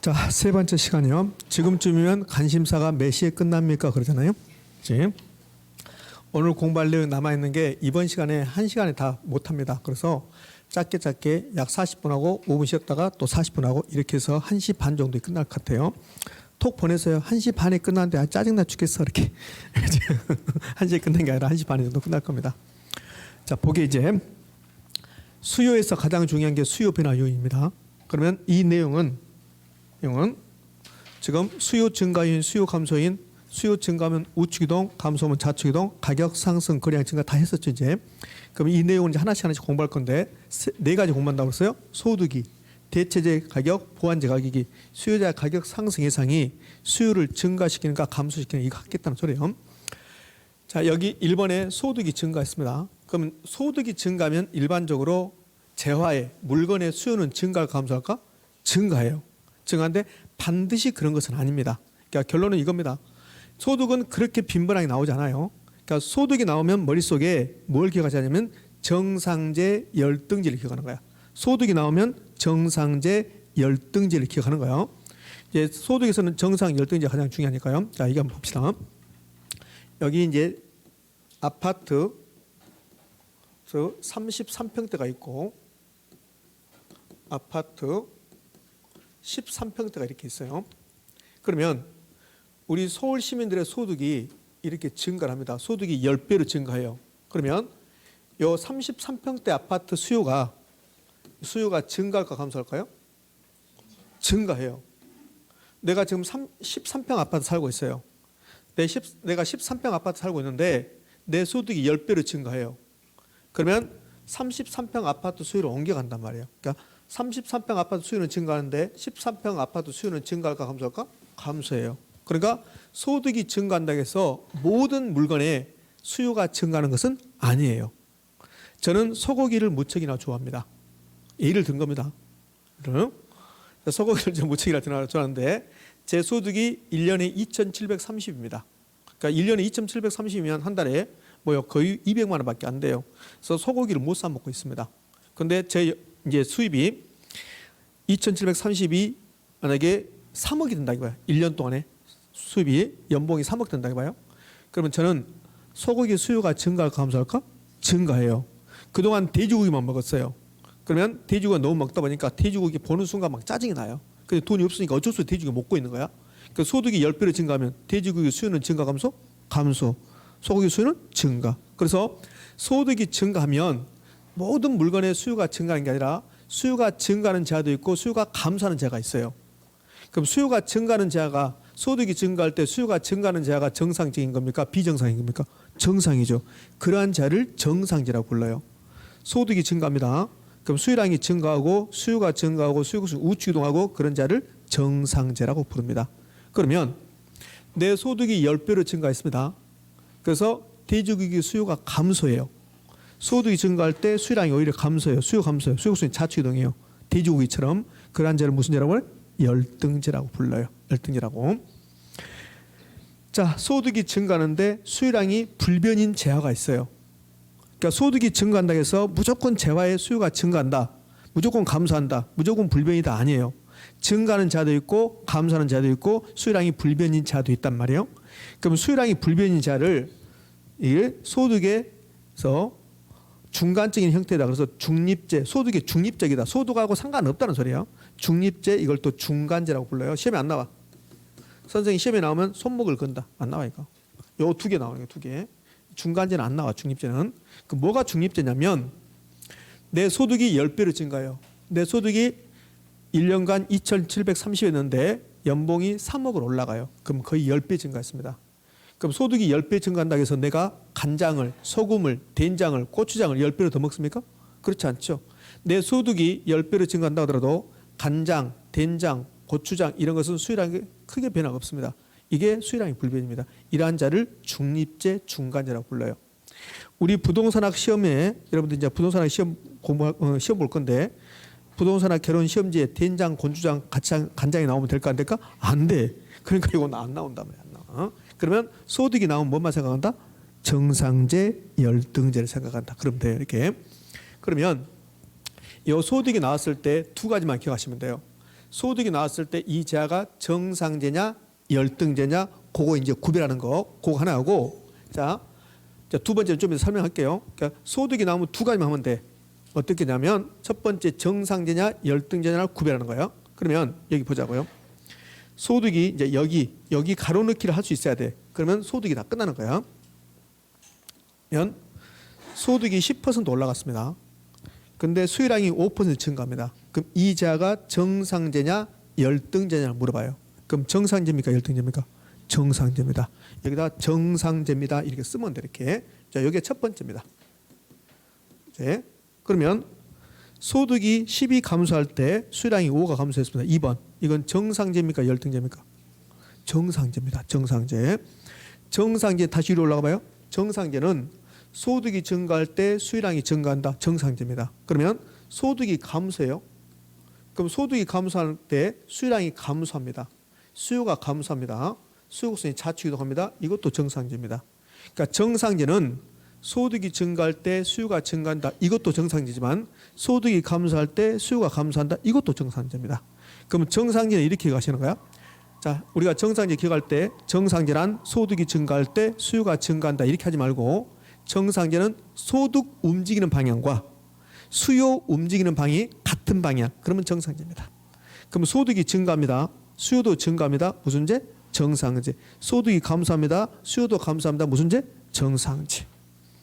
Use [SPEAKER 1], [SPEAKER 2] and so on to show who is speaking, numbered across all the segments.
[SPEAKER 1] 자, 세 번째 시간이요. 지금쯤이면 관심사가 몇 시에 끝납니까? 그러잖아요. 그치? 오늘 공부할 내용 남아있는 게 이번 시간에 한 시간에 다 못합니다. 그래서 짧게 약 40분하고 5분 쉬었다가 또 40분하고 이렇게 해서 1시 반 정도에 끝날 것 같아요. 톡 보내서요. 1시 반에 끝났는데 짜증나 죽겠어. 이렇게. 1시에 끝난 게 아니라 1시 반 정도 끝날 겁니다. 자, 보기 이제 수요에서 가장 중요한 게 수요 변화 요인입니다. 그러면 이 내용은 지금 수요 증가인, 수요 감소인, 수요 증가하면 우측이동, 감소하면 좌측이동, 가격 상승, 거래량 증가 다 했었죠 이제. 그럼 이 내용은 이제 하나씩 공부할 건데 네 가지 공부한다고 했어요. 소득이, 대체재 가격, 보완재 가격이, 수요자 가격 상승 예상이 수요를 증가시키는가 감소시키는가 이거 하겠다는 소리예요. 자, 여기 1번에 소득이 증가했습니다. 그러면 소득이 증가하면 일반적으로 재화의 물건의 수요는 증가할까 감소할까? 증가해요. 증가한데 반드시 그런 것은 아닙니다. 그러니까 결론은 이겁니다. 소득은 그렇게 빈번하게 나오지 않아요. 그러니까 소득이 나오면 머릿속에 뭘 기억하지 않냐면 정상재 열등제를 기억하는 거야. 소득이 나오면 정상재 열등제를 기억하는 거예요. 이제 소득에서는 정상 열등제가 가장 중요하니까요. 자, 이거 한번 봅시다. 여기 이제 아파트 33평대가 있고 아파트 13평대가 이렇게 있어요. 그러면 우리 서울 시민들의 소득이 이렇게 증가를 합니다. 소득이 10배로 증가해요. 그러면 이 33평대 아파트 수요가 증가할까 감소할까요? 증가해요. 내가 지금 13평 아파트 살고 있어요. 내가 13평 아파트 살고 있는데 내 소득이 10배로 증가해요. 그러면 33평 아파트 수요를 옮겨간단 말이에요. 그러니까 33평 아파트 수요는 증가하는데 13평 아파트 수요는 증가할까 감소할까? 감소해요. 그러니까 소득이 증가한다고 해서 모든 물건의 수요가 증가하는 것은 아니에요. 저는 소고기를 무척이나 좋아합니다. 예를 든 겁니다. 소고기를 좀 무척이나 좋아하는데 제 소득이 1년에 2,730입니다. 그러니까 1년에 2,730이면 한 달에 거의 200만 원밖에 안 돼요. 그래서 소고기를 못 사 먹고 있습니다. 근데 제 이제 수입이 2,730이 만약에 3억이 된다고 봐요. 1년 동안에 수입이 연봉이 3억 된다고 봐요. 그러면 저는 소고기 수요가 증가할까 감소할까? 증가해요. 그동안 돼지고기만 먹었어요. 그러면 돼지고기가 너무 먹다 보니까 돼지고기 보는 순간 막 짜증이 나요. 근데 돈이 없으니까 어쩔 수 없이 돼지고기 먹고 있는 거야. 그 소득이 10배로 증가하면 돼지고기 수요는 증가 감소? 감소. 소고기 수요는 증가. 그래서 소득이 증가하면 모든 물건의 수요가 증가하는 게 아니라 수요가 증가하는 제한도 있고 수요가 감소하는 제한가 있어요. 그럼 수요가 증가하는 제한가 소득이 증가할 때 수요가 증가하는 제한가 정상적인 겁니까? 비정상인 겁니까? 정상이죠. 그러한 제한을 정상제라고 불러요. 소득이 증가합니다. 그럼 수요량이 증가하고 수요가 증가하고 수요가 우측이동하고 그런 제한을 정상제라고 부릅니다. 그러면 내 소득이 10배로 증가했습니다. 그래서 돼지고기 수요가 감소해요. 소득이 증가할 때 수요량이 오히려 감소해요. 수요 감소해요. 수요수는 좌측이동해요. 돼지고기처럼 그러한 제를 무슨 제라고 해요? 열등제라고 불러요. 열등제라고. 자, 소득이 증가하는데 수요량이 불변인 재화가 있어요. 그러니까 소득이 증가한다고 해서 무조건 재화의 수요가 증가한다. 무조건 감소한다. 무조건 불변이다 아니에요. 증가하는 자도 있고 감소하는 자도 있고 수요량이 불변인 자도 있단 말이에요. 그럼 수요량이 불변인 자를 소득에서 중간적인 형태다. 그래서 중립제, 소득이 중립적이다. 소득하고 상관없다는 소리예요. 중립제 이걸 또 중간제라고 불러요. 시험에 안 나와. 선생님이 시험에 나오면 손목을 건다. 안 나와니까. 요 두 개 나오는 게 두 개. 중간제는 안 나와. 중립제는. 그 뭐가 중립제냐면 내 소득이 10배로 증가해요. 내 소득이 1년간 2,730이었는데 연봉이 3억으로 올라가요. 그럼 거의 10배 증가했습니다. 그럼 소득이 10배 증가한다고 해서 내가 간장을, 소금을, 된장을, 고추장을 10배로 더 먹습니까? 그렇지 않죠. 내 소득이 10배로 증가한다고 하더라도 간장, 된장, 고추장 이런 것은 수요량이 크게 변화가 없습니다. 이게 수요량의 불변입니다. 이러한 자를 중립제, 중간제라고 불러요. 우리 부동산학 시험에 여러분들 이제 부동산학 시험 시험 볼 건데 부동산학 결혼 시험지에 된장, 고추장, 간장이 나오면 될까 안 될까? 안 돼. 그러니까 이건 안 나온단 말이야. 안 나와. 그러면 소득이 나오면 뭐만 생각한다? 정상제, 열등제를 생각한다. 그러면 돼요. 이렇게. 그러면 이 소득이 나왔을 때 두 가지만 기억하시면 돼요. 소득이 나왔을 때 이 재화가 정상재냐 열등재냐 그거 이제 구별하는 거 그거 하나하고 자 두 번째는 좀 이따 설명할게요. 그러니까 소득이 나오면 두 가지만 하면 돼. 어떻게 냐면 첫 번째 정상재냐 열등재냐를 구별하는 거예요. 그러면 여기 보자고요. 소득이 이제 여기 가로넣기를 할 수 있어야 돼. 그러면 소득이 다 끝나는 거야. 면 소득이 10% 올라갔습니다. 근데 수익량이 5% 증가합니다. 그럼 이 재화가 정상재냐 열등재냐를 물어봐요. 그럼 정상재입니까 열등재입니까? 정상재입니다. 여기다 정상재입니다 이렇게 쓰면 돼. 이렇게. 자, 여기가 첫 번째입니다. 네. 그러면 소득이 10이 감소할 때 수익량이 5가 감소했습니다. 2번. 이건 정상재입니까 열등재입니까? 정상재입니다. 정상재. 정상재 다시 위로 올라가 봐요. 정상재는 소득이 증가할 때 수익량이 증가한다. 정상재입니다. 그러면 소득이 감소해요. 그럼 소득이 감소할 때 수익량이 감소합니다. 수요가 감소합니다. 수요곡선이 좌측 이동합니다. 이것도 정상재입니다. 그러니까 정상재는 소득이 증가할 때 수요가 증가한다. 이것도 정상재지만 소득이 감소할 때 수요가 감소한다. 이것도 정상재입니다. 그럼 정상재는 이렇게 가시는 거야. 자, 우리가 정상재 기억할 때 정상재란 소득이 증가할 때 수요가 증가한다. 이렇게 하지 말고 정상재는 소득 움직이는 방향과 수요 움직이는 방향이 같은 방향. 그러면 정상재입니다. 그럼 소득이 증가합니다. 수요도 증가합니다. 무슨 재? 정상재. 소득이 감소합니다. 수요도 감소합니다. 무슨 재? 정상재.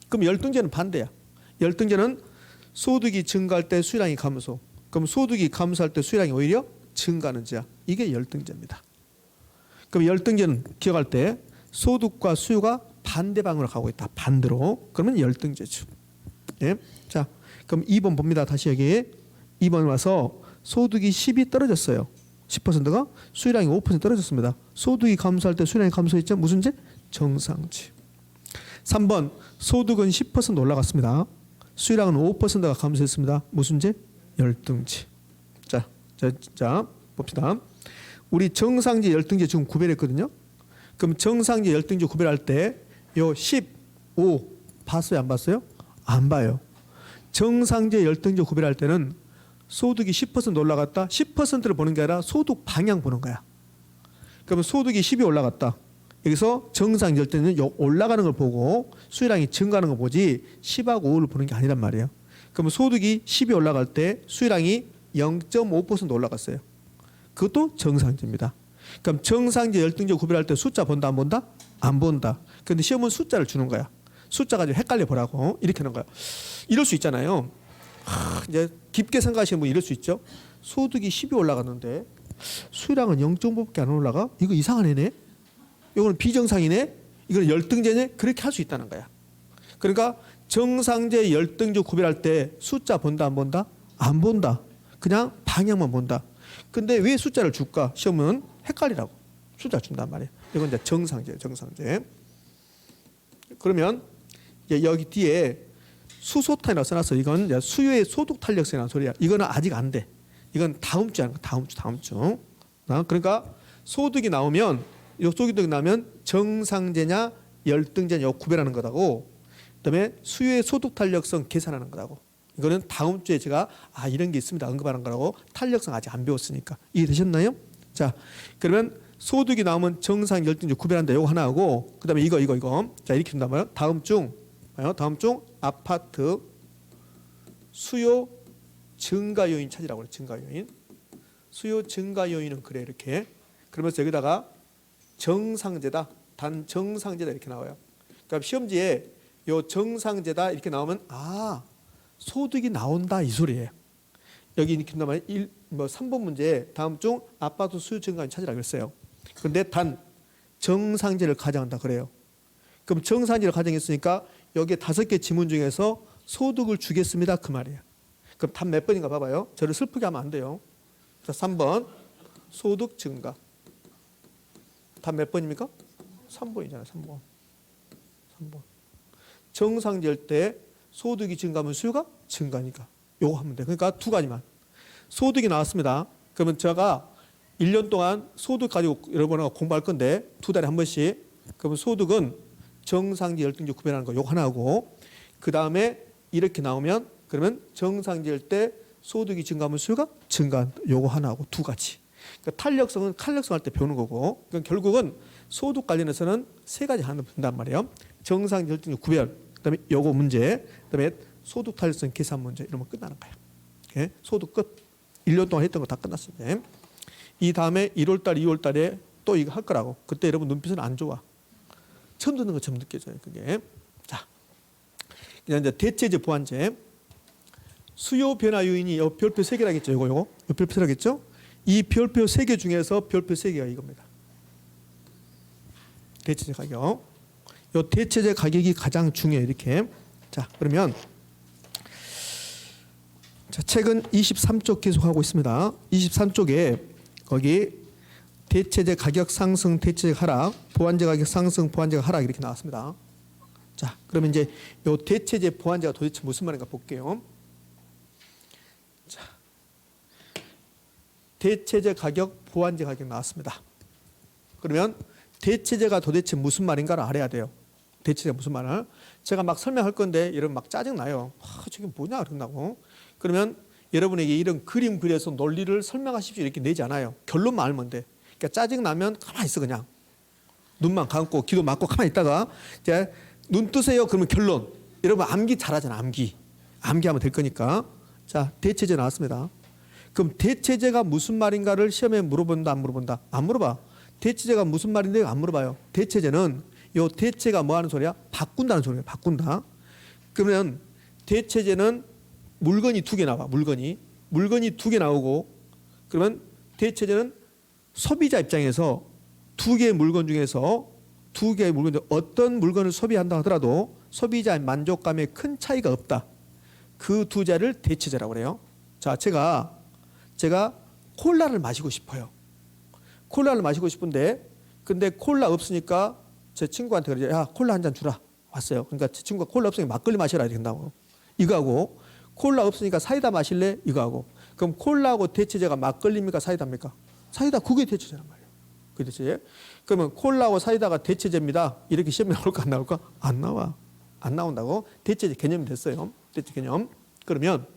[SPEAKER 1] 그럼 열등재는 반대야. 열등재는 소득이 증가할 때 수익량이 감소. 그럼 소득이 감소할 때 수익량이 오히려 증가하는 재야. 이게 열등재입니다. 그럼 열등재는 기억할 때 소득과 수요가 반대 방향으로 가고 있다. 반대로. 그러면 열등재죠. 예? 자, 그럼 2번 봅니다. 다시 여기 2번 와서 소득이 10이 떨어졌어요. 10%가 수익량이 5% 떨어졌습니다. 소득이 감소할 때 수익량이 감소했죠. 무슨 재? 정상재. 3번 소득은 10% 올라갔습니다. 수익량은 5%가 감소했습니다. 무슨 재? 열등재. 자, 봅시다. 우리 정상재, 열등재 지금 구별했거든요. 그럼 정상재, 열등재 구별할 때 요 15 봤어요? 안 봤어요? 안 봐요. 정상재, 열등재 구별할 때는 소득이 10% 올라갔다. 10%를 보는 게 아니라 소득 방향 보는 거야. 그러면 소득이 10이 올라갔다. 여기서 정상 열등은 올라가는 걸 보고 수익량이 증가하는 걸 보지 10하고 5를 보는 게 아니란 말이에요. 그러면 소득이 10이 올라갈 때 수익량이 0.5% 올라갔어요. 그것도 정상재입니다. 그럼 정상재, 열등재 구별할 때 숫자 본다 안 본다? 안 본다. 그런데 시험은 숫자를 주는 거야. 숫자 가지고 헷갈려 보라고 이렇게 하는 거야. 이럴 수 있잖아요. 이제 깊게 생각하시는 분 이럴 수 있죠. 소득이 10이 올라갔는데 수익량은 0.5밖에 안 올라가? 이거 이상한 애네. 이거는 비정상이네. 이거는 열등재네. 그렇게 할 수 있다는 거야. 그러니까 정상재, 열등재 구별할 때 숫자 본다 안 본다? 안 본다. 그냥 방향만 본다. 근데 왜 숫자를 줄까? 시험은 헷갈리라고 숫자 준단 말이에요. 이건 이제 정상재예요. 정상재. 그러면 이제 여기 뒤에 수소탄이라고 써놨어. 이건 이제 수요의 소득 탄력성이라는 소리야. 이거는 아직 안 돼. 이건 다음 주야. 다음 주. 그러니까 소득이 나오면 소득이 나오면 정상재냐 열등재냐 구별하는 거다고. 그다음에 수요의 소득 탄력성 계산하는 거다고. 이거는 다음 주에 제가 이런 게 있습니다. 언급하는 거라고. 탄력성 아직 안 배웠으니까. 이해되셨나요? 자, 그러면 소득이 나오면 정상 열등재 구별한다. 이거 하나 하고 그다음에 이거. 자, 이렇게 된단 말이에요. 다음 중 아파트 수요 증가 요인 찾으라고 그래. 증가 요인. 수요 증가 요인은 그래 이렇게. 그러면서 여기다가 정상재다. 단 정상재다 이렇게 나와요. 그러니까 시험지에 요 정상재다 이렇게 나오면 소득이 나온다 이 소리예요. 여기 이렇게 나오면 3번 문제 다음 중 아파트 수요 증가 요인 찾으라 그랬어요. 그런데 단 정상재를 가정한다 그래요. 그럼 정상재를 가정했으니까 여기 5개 지문 중에서 소득을 주겠습니다 그 말이에요. 그럼 답 몇 번인가 봐봐요. 저를 슬프게 하면 안 돼요. 자, 3번 소득 증가. 답 몇 번입니까? 3번이잖아요. 3번. 정상재일 때 소득이 증가하면 수요가 증가니까 요거 하면 돼. 그러니까 두 가지만. 소득이 나왔습니다. 그러면 제가 1년 동안 소득 가지고 여러분하고 공부할 건데 2달에 한 번씩. 그러면 소득은 정상재, 열등재 구별하는 거 요거 하나 하고 그 다음에 이렇게 나오면 그러면 정상재일 때 소득이 증가하면 수요가 증가 요거 하나하고 두 가지. 그러니까 탄력성은 탄력성 할 때 배우는 거고 그러니까 결국은 소득 관련해서는 세 가지 하나 본단 말이에요. 정상 절대적 구별, 그다음에 요거 문제, 그다음에 소득 탄력성 계산 문제 이러면 끝나는 거야. 오케이? 소득 끝. 1년 동안 했던 거 다 끝났습니다. 이 다음에 1월 달, 2월 달에 또 이거 할 거라고. 그때 여러분 눈빛은 안 좋아. 처음 듣는 것처럼 느껴져요. 그게. 자, 이제 대체제 보완제. 수요 변화 요인이 별표 3개라겠죠. 요거 별표 3개라겠죠. 이 별표 3개 중에서 별표 3개가 이겁니다. 대체제 가격. 요 대체제 가격이 가장 중요해요. 이렇게. 자, 그러면 자, 책은 23쪽 계속하고 있습니다. 23쪽에 거기 대체제 가격 상승, 대체제 하락, 보완제 가격 상승, 보완제 하락 이렇게 나왔습니다. 자, 그러면 이제 요 대체제 보완제가 도대체 무슨 말인가 볼게요. 자, 대체제 가격, 보완제 가격 나왔습니다. 그러면 대체제가 도대체 무슨 말인가를 알아야 돼요. 대체제가 무슨 말을? 제가 막 설명할 건데 여러분 막 짜증 나요. 저게 뭐냐 그런다고. 그러면 여러분에게 이런 그림 그려서 논리를 설명하십시오 이렇게 내지 않아요. 결론만 알면 돼. 그러니까 짜증 나면 가만히 있어 그냥. 눈만 감고 귀도 막고 가만히 있다가 이제 눈 뜨세요 그러면 결론. 여러분 암기 잘하잖아. 암기하면 될 거니까. 자, 대체제 나왔습니다. 그럼 대체제가 무슨 말인가를 시험에 물어본다 안 물어본다? 안 물어봐. 대체제가 무슨 말인데 안 물어봐요. 대체제는 요 대체가 뭐 하는 소리야? 바꾼다는 소리예요. 바꾼다. 그러면 대체제는 물건이 2개 나와. 물건이 2개 나오고 그러면 대체제는 소비자 입장에서 2개의 물건 중에서 2개의 물건 중 어떤 물건을 소비한다 하더라도 소비자의 만족감에 큰 차이가 없다. 그 두 자를 대체제라고 그래요. 자, 제가 콜라를 마시고 싶어요. 콜라를 마시고 싶은데 근데 콜라 없으니까 제 친구한테 그러죠. 야, 콜라 한 잔 주라. 왔어요. 그러니까 제 친구가 콜라 없으니까 막걸리 마셔라 이렇게 한다고. 이거하고 콜라 없으니까 사이다 마실래? 이거하고. 그럼 콜라하고 대체제가 막걸리입니까? 사이다입니까? 사이다. 그게 대체제란 말이에요. 그게 대체제. 그러면 콜라하고 사이다가 대체제입니다. 이렇게 시험에 나올까 안 나올까? 안 나와. 안 나온다고. 대체제 개념이 됐어요. 대체 개념. 그러면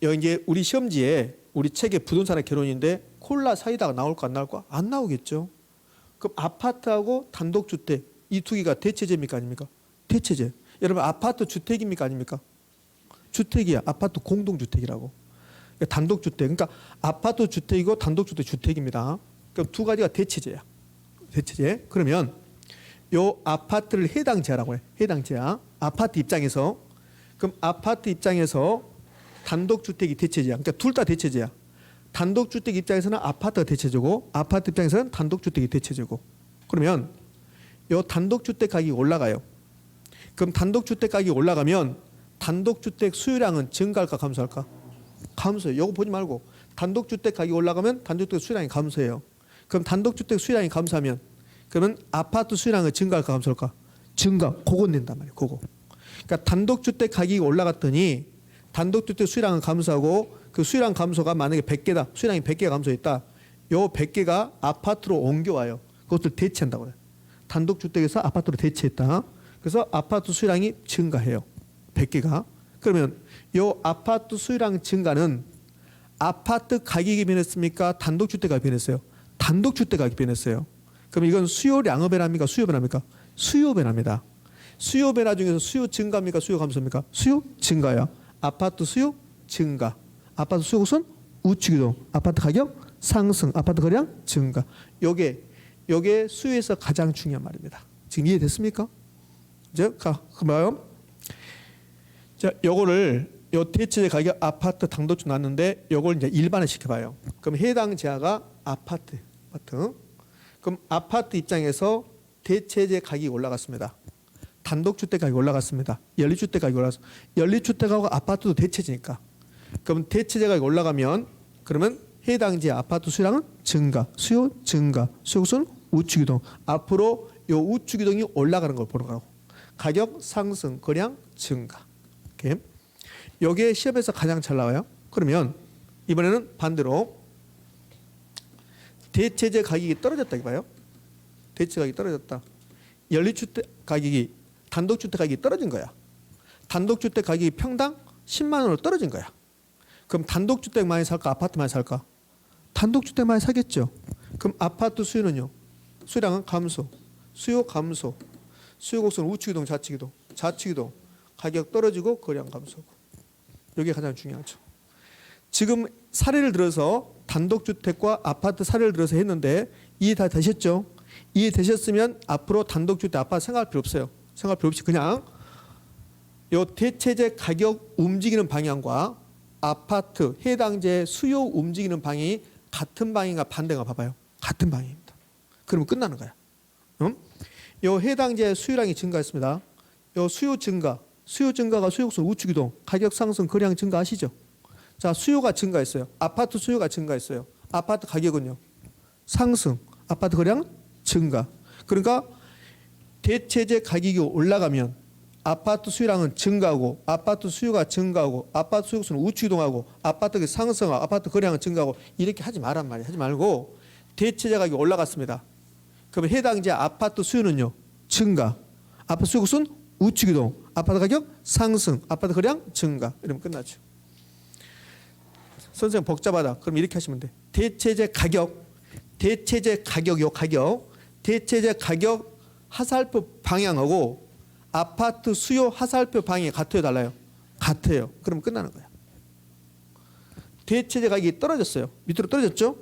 [SPEAKER 1] 여기 이제 우리 시험지에 우리 책에 부동산의 결혼인데 콜라 사이다가 나올까 안 나올까? 안 나오겠죠. 그럼 아파트하고 단독주택 이 두 개가 대체제입니까 아닙니까? 대체제. 여러분 아파트 주택입니까 아닙니까? 주택이야. 아파트 공동주택이라고. 그러니까 단독주택. 그러니까 아파트 주택이고 단독주택 주택입니다. 그럼 두 가지가 대체제야. 대체제. 그러면 요 아파트를 해당 제하라고 해. 해당 제하. 아파트 입장에서 그럼 아파트 입장에서 단독주택이 대체제야. 그러니까 둘 다 대체제야. 단독주택 입장에서는 아파트가 대체제고 아파트 입장에서는 단독주택이 대체제고. 그러면 요 단독주택 가격이 올라가요. 그럼 단독주택 가격이 올라가면 단독주택 수요량은 증가할까 감소할까? 감소해요. 요거 보지 말고 단독주택 가격이 올라가면 단독주택 수요량이 감소해요. 그럼 단독주택 수요량이 감소하면 그러면 아파트 수요량은 증가할까 감소할까? 증가. 그거 낸단 말이에요. 그거. 그러니까 단독주택 가격이 올라갔더니 단독주택 수요량은 감소하고 그 수요량 감소가 만약에 100개다. 수요량이 100개가 감소했다. 요 100개가 아파트로 옮겨와요. 그것을 대체한다고 해요. 단독주택에서 아파트로 대체했다. 그래서 아파트 수요량이 증가해요. 100개가. 그러면 요 아파트 수요량 증가는 아파트 가격이 변했습니까? 단독주택 가격이 변했어요. 단독주택 가격이 변했어요. 그럼 이건 수요량의 변화입니까? 수요 변화입니까? 수요 변화입니다. 수요 변화 중에서 수요 증가입니까? 수요 감소입니까? 수요 증가야. 아파트 수요 증가. 아파트 수요 우선 우측이동. 아파트 가격 상승. 아파트 거래량 증가. 요게 수요에서 가장 중요한 말입니다. 지금 이해됐습니까? 이제 그러면 자, 요거를 요 대체제 가격 아파트 당도주 났는데 요걸 이제 일반화 시켜봐요. 그럼 해당 제하가 아파트. 그럼 아파트 입장에서 대체제 가격이 올라갔습니다. 단독주택 가격이 올라갔습니다. 연립주택 가격이 올라갔습니다. 연립주택하고 아파트도 대체제니까. 그럼 대체제 가격이 올라가면 그러면 해당 지하 아파트 수요량은 증가. 수요 증가. 수요는 우측이동. 앞으로 요 우측이동이 올라가는 걸 보러 가고. 가격 상승, 거래량 증가. 이렇게. 요게 시험에서 가장 잘 나와요. 그러면 이번에는 반대로 대체제 가격이 떨어졌다 이봐요. 대체 가격이 떨어졌다. 연립주택 가격이 단독주택 가격이 떨어진 거야. 단독주택 가격이 평당 10만 원으로 떨어진 거야. 그럼 단독주택 많이 살까 아파트 많이 살까? 단독주택 많이 사겠죠. 그럼 아파트 수요는요. 수요량은 감소. 수요 감소. 수요 곡선 우측이동 좌측이동. 좌측이동. 가격 떨어지고 거래량 감소고. 이게 가장 중요하죠. 지금 사례를 들어서 단독주택과 아파트 사례를 들어서 했는데 이해 다 되셨죠? 이해 되셨으면 앞으로 단독주택 아파트 생각할 필요 없어요. 생각할 필요 없이 그냥 요 대체재 가격 움직이는 방향과 아파트 해당재 수요 움직이는 방향이 같은 방향인가 반대인가 봐봐요. 같은 방향입니다. 그러면 끝나는 거야. 요 해당재 수요량이 증가했습니다. 요 수요 증가가 수요곡선 우측 이동, 가격 상승, 거래량 증가하시죠? 자, 수요가 증가했어요. 아파트 수요가 증가했어요. 아파트 가격은요? 상승, 아파트 거래량 증가. 그러니까 대체재 가격이 올라가면 아파트 수요량은 증가하고 아파트 수요가 증가하고 아파트 수요곡선은 우측 이동하고 아파트가 상승하고 아파트 거래량은 증가하고 이렇게 하지 말란 말이에요. 하지 말고 대체재 가격이 올라갔습니다. 그러면 해당재 아파트 수요는요? 증가. 아파트 수요곡선 우측 이동. 아파트 가격 상승. 아파트 거래량 증가. 이러면 끝나죠. 선생님 복잡하다. 그럼 이렇게 하시면 돼. 대체재 가격. 대체재 가격이요. 가격. 대체재 가격 하살표 방향하고 아파트 수요 하살표 방향이 같아요, 달라요? 같아요. 그러면 끝나는 거야. 대체재 가격이 떨어졌어요. 밑으로 떨어졌죠?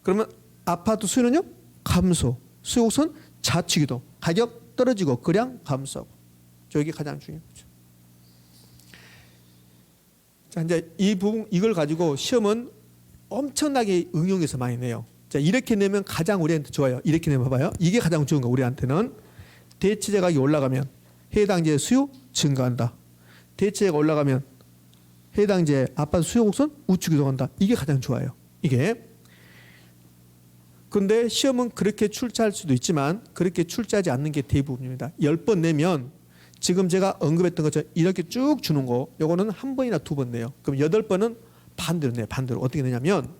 [SPEAKER 1] 그러면 아파트 수요는요? 감소. 수요곡선 좌측 이동. 가격 떨어지고 거래량 감소하고. 이게 가장 중요한 거죠. 자, 이제 이 부분 이걸 가지고 시험은 엄청나게 응용해서 많이 내요. 자, 이렇게 내면 가장 우리한테 좋아요. 이렇게 내면 봐봐요. 이게 가장 좋은 거 우리한테는 대체재 가격이 올라가면 해당재 수요 증가한다. 대체재가 올라가면 해당재 아파트 수요 곡선 우측 이동한다. 이게 가장 좋아요. 이게. 근데 시험은 그렇게 출제할 수도 있지만 그렇게 출제하지 않는 게 대부분입니다. 10번 내면 지금 제가 언급했던 것처럼 이렇게 쭉 주는 거 요거는 한 번이나 두 번 내요. 그럼 8번은 반대로 내요. 반대로. 어떻게 내냐면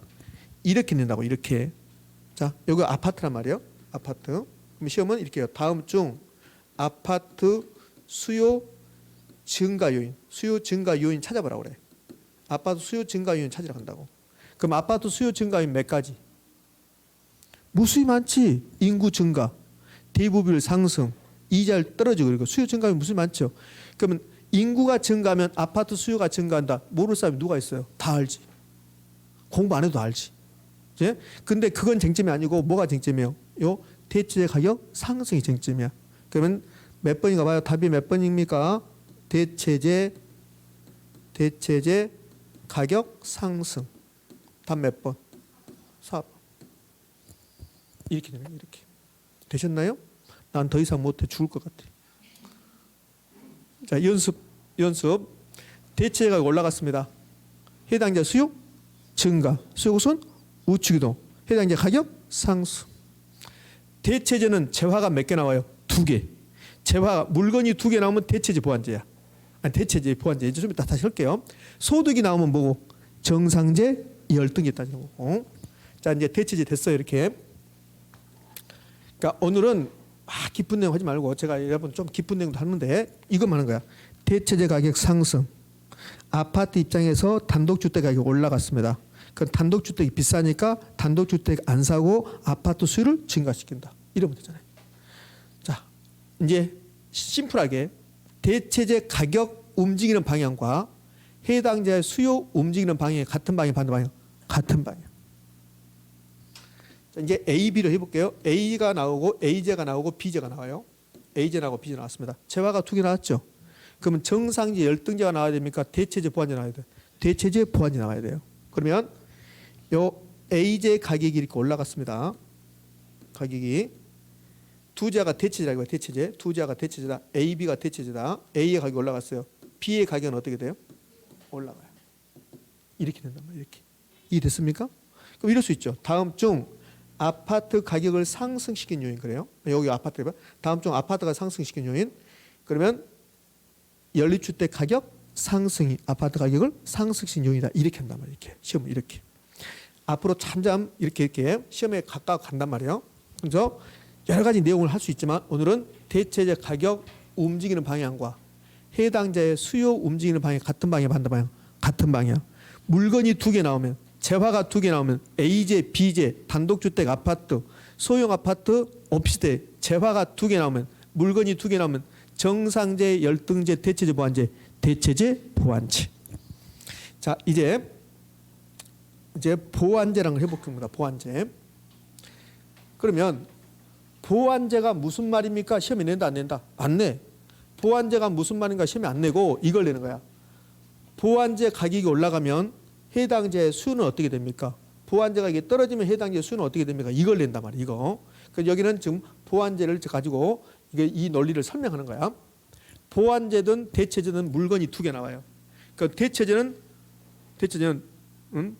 [SPEAKER 1] 이렇게 낸다고 이렇게. 자, 여기 아파트란 말이에요. 아파트. 그럼 시험은 이렇게 해요. 다음 중 아파트 수요 증가 요인. 수요 증가 요인 찾아보라고 그래. 아파트 수요 증가 요인 찾으러 간다고. 그럼 아파트 수요 증가 요인 몇 가지? 무수히 많지. 인구 증가, 대부비율 상승, 이자율 떨어지고 그리고 수요 증가하면 무수히 많죠. 그러면 인구가 증가하면 아파트 수요가 증가한다. 모를 사람이 누가 있어요? 다 알지. 공부 안 해도 알지. 예? 근데 그건 쟁점이 아니고 뭐가 쟁점이에요? 요 대체재 가격 상승이 쟁점이야. 그러면 몇 번인가 봐요. 답이 몇 번입니까? 대체재 가격 상승. 답 몇 번? 4번. 이렇게 되네. 이렇게. 되셨나요? 난 더 이상 못해 죽을 것 같아. 자, 연습. 대체재가 올라갔습니다. 해당자 수요 증가. 수요곡선 우측 이동. 해당자 가격 상승. 대체재는 재화가 몇 개 나와요? 2개. 재화 물건이 2개 나오면 대체재 보완제야. 아니 대체재 보완제. 이제 좀 이따 다시 할게요. 소득이 나오면 뭐고? 정상재 열등이 따지는 거고. 자, 이제 대체재 됐어요. 이렇게. 그러니까 오늘은 깊은 내용 하지 말고 제가 여러분 좀 깊은 내용도 하는데 이것만 하는 거야. 대체재 가격 상승. 아파트 입장에서 단독주택 가격이 올라갔습니다. 그 단독주택이 비싸니까 단독주택 안 사고 아파트 수요를 증가시킨다. 이러면 되잖아요. 자, 이제 심플하게 대체재 가격 움직이는 방향과 해당재 수요 움직이는 방향이 같은 방향, 반대 방향, 같은 방향. 자, 이제 A, B를 해볼게요. A가 나오고 A제가 나오고 B제가 나와요. A제 나오고 B제 나왔습니다. 재화가 2개 나왔죠. 그러면 정상재, 열등재가 나와야 됩니까? 대체재, 보완재 나와야 돼요. 대체재, 보완재 나와야 돼요. 그러면 요 A제 가격이 이렇게 올라갔습니다. 가격이 두 재가 대체재라고 해요. 대체재. 두 재가 대체재다. A, B가 대체재다. A의 가격이 올라갔어요. B의 가격은 어떻게 돼요? 올라가요. 이렇게 된단 말이에요. 이렇게. 이해됐습니까? 그럼 이럴 수 있죠. 다음 중 아파트 가격을 상승시킨 요인 그래요. 여기 아파트 해봐. 다음 중 아파트가 상승시킨 요인. 그러면 연립주택 가격 상승이 아파트 가격을 상승시킨 요인이다. 이렇게 한단 말이에요. 이렇게 시험을 이렇게. 앞으로 잠잠 이렇게 시험에 가까워 간단 말이에요. 그래서 여러 가지 내용을 할 수 있지만 오늘은 대체재 가격 움직이는 방향과 해당자의 수요 움직이는 방향 같은 방향, 반대 방향, 같은 방향. 물건이 두 개 나오면, 재화가 두 개 나오면 A재, B재, 단독주택 아파트, 소형 아파트, 오피스텔, 재화가 두 개 나오면, 물건이 두 개 나오면 정상재, 열등재, 대체재, 보완재, 대체재, 보완재. 자, 이제 보완재라는 걸 해볼 겁니다. 보완재. 그러면 보완재가 무슨 말입니까? 시험에 낸다 안 낸다? 안 내. 보완재가 무슨 말인가 시험에 안 내고 이걸 내는 거야. 보완재 가격이 올라가면 해당재의 수는 어떻게 됩니까? 보완재 가격이 떨어지면 해당재의 수는 어떻게 됩니까? 이걸 낸단 말이야. 이거. 그래서 여기는 지금 보완재를 가지고 이 논리를 설명하는 거야. 보완재든 대체재든 물건이 두 개 나와요. 그 대체재는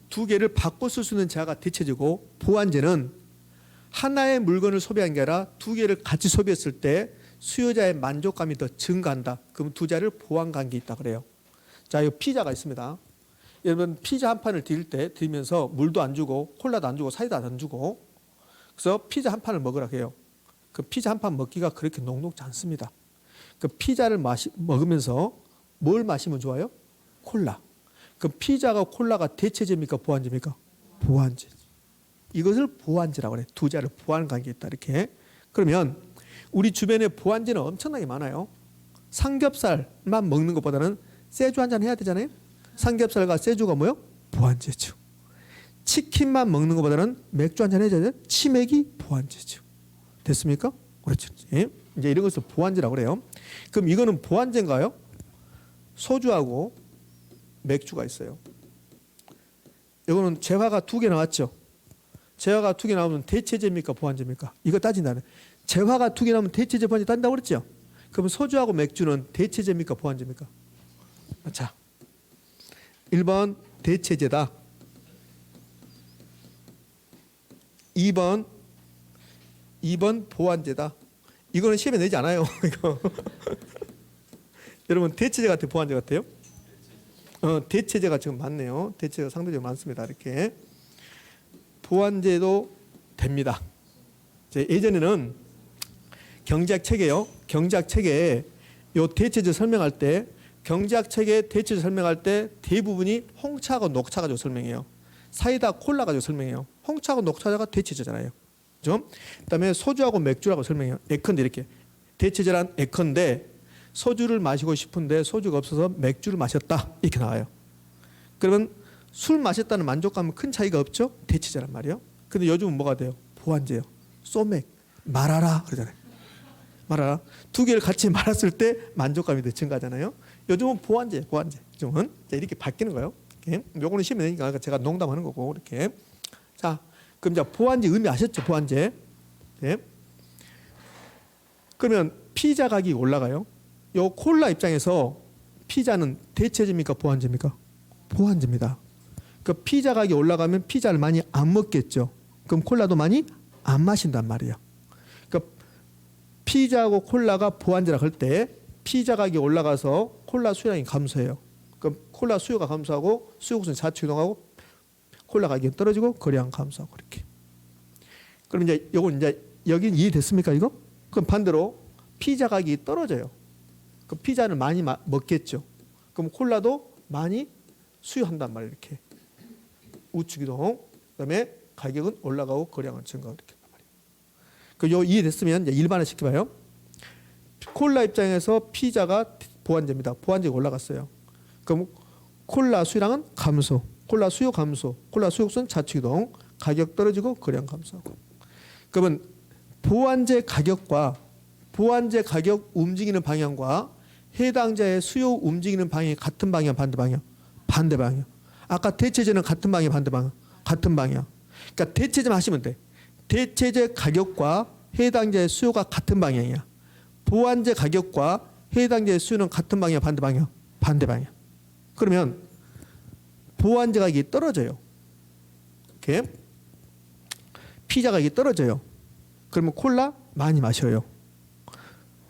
[SPEAKER 1] 두 개를 바꿔 쓸 수 있는 재화가 대체재고, 보완재는 하나의 물건을 소비한 게 아니라 두 개를 같이 소비했을 때 수요자의 만족감이 더 증가한다. 그럼 두 자를 보완 관계에 있다 그래요. 자, 이 피자가 있습니다. 여러분 피자 한 판을 드리면서 물도 안 주고 콜라도 안 주고 사이다 안 주고, 그래서 피자 한 판을 먹으라 해요. 그 피자 한 판 먹기가 그렇게 녹록지 않습니다. 그 피자를 먹으면서 뭘 마시면 좋아요? 콜라. 그 피자가 콜라가 대체제입니까? 보완제입니까? 보완제. 이것을 보완제라고 그래. 두 자를 보완 관계에 있다 이렇게. 그러면 우리 주변에 보완제는 엄청나게 많아요. 삼겹살만 먹는 것보다는 쇠주 한잔 해야 되잖아요. 삼겹살과 쇠주가 뭐요? 보완제죠. 치킨만 먹는 것보다는 맥주 한잔 해야 되잖아요. 치맥이 보완제죠. 됐습니까? 그렇죠. 예? 이제 이런 것을 보완제라고 그래요. 그럼 이거는 보완제인가요? 소주하고 맥주가 있어요. 이거는 재화가 두 개 나왔죠. 재화가 두 개 나오면 대체제입니까? 보완제입니까? 이거 따진다면 재화가 두 개 나오면 대체제 보완제 딴다고 그랬죠. 그러면 소주하고 맥주는 대체제입니까? 보완제입니까? 자, 1번 대체제다. 2번 보완제다. 이거는 시험에 내지 않아요. 이거. 여러분 대체제 같아요? 보완제 같아요? 대체제가 지금 많네요. 대체제가 상대적으로 많습니다. 이렇게. 보완제도 됩니다. 예전에는 경제학 책에요. 경제학 책에 요 대체제 설명할 때, 경제학 책에 대체제 설명할 때 대부분이 홍차하고 녹차 가지고 설명해요. 사이다, 콜라 가지고 설명해요. 홍차하고 녹차가 대체제잖아요. 그죠? 그다음에 소주하고 맥주라고 설명해요. 예컨대 이렇게. 대체제란 예컨대 소주를 마시고 싶은데 소주가 없어서 맥주를 마셨다. 이렇게 나와요. 그러면 술 마셨다는 만족감은 큰 차이가 없죠? 대체제란 말이에요. 근데 요즘은 뭐가 돼요? 보완제예요. 소맥, 말아라 그러잖아요. 말아라. 두 개를 같이 말았을 때 만족감이 더 증가하잖아요. 요즘은 보완제. 요즘은 이렇게 바뀌는 거예요. 이렇게. 요거는 시험에 내니까 제가 농담하는 거고 이렇게. 자, 그럼 이제 보완제 의미 아셨죠? 보완제. 네. 그러면 피자 가격이 올라가요. 요 콜라 입장에서 피자는 대체제입니까? 보완제입니까? 보완제입니다. 그 피자 가격이 올라가면 피자를 많이 안 먹겠죠. 그럼 콜라도 많이 안 마신단 말이에요. 그러니까 피자하고 콜라가 보완제라고 할 때 피자 가격이 올라가서 콜라 수량이 감소해요. 그럼 콜라 수요가 감소하고 수요국선 자체 이동하고 콜라 가격이 떨어지고 거래량 감소하고 이렇게. 그럼 이제 요건 이제 여기 이해됐습니까 이거? 그럼 반대로 피자 가격이 떨어져요. 그 피자를 많이 먹겠죠. 그럼 콜라도 많이 수요한단 말이에요. 이렇게 우측 이동. 그다음에 가격은 올라가고 거래량은 증가하고 이렇게 한단 말이에요. 그 요 이해됐으면 이제 일반화 시켜봐요. 콜라 입장에서 피자가 보완제입니다. 보완제가 올라갔어요. 그럼 콜라 수량은 감소. 콜라 수요 감소. 콜라 수요선 좌측 이동. 가격 떨어지고 거래량 감소하고. 그러면 보완제 가격과 보완제 가격 움직이는 방향과 해당자의 수요 움직이는 방향이 같은 방향, 반대 방향? 반대 방향. 아까 대체제는 같은 방향, 반대 방향? 같은 방향. 그러니까 대체제만 하시면 돼. 대체제 가격과 해당자의 수요가 같은 방향이야. 보완제 가격과 해당자의 수요는 같은 방향, 반대 방향? 반대 방향. 그러면 보완제 가격이 떨어져요. 이렇게. 피자 가격이 떨어져요. 그러면 콜라 많이 마셔요.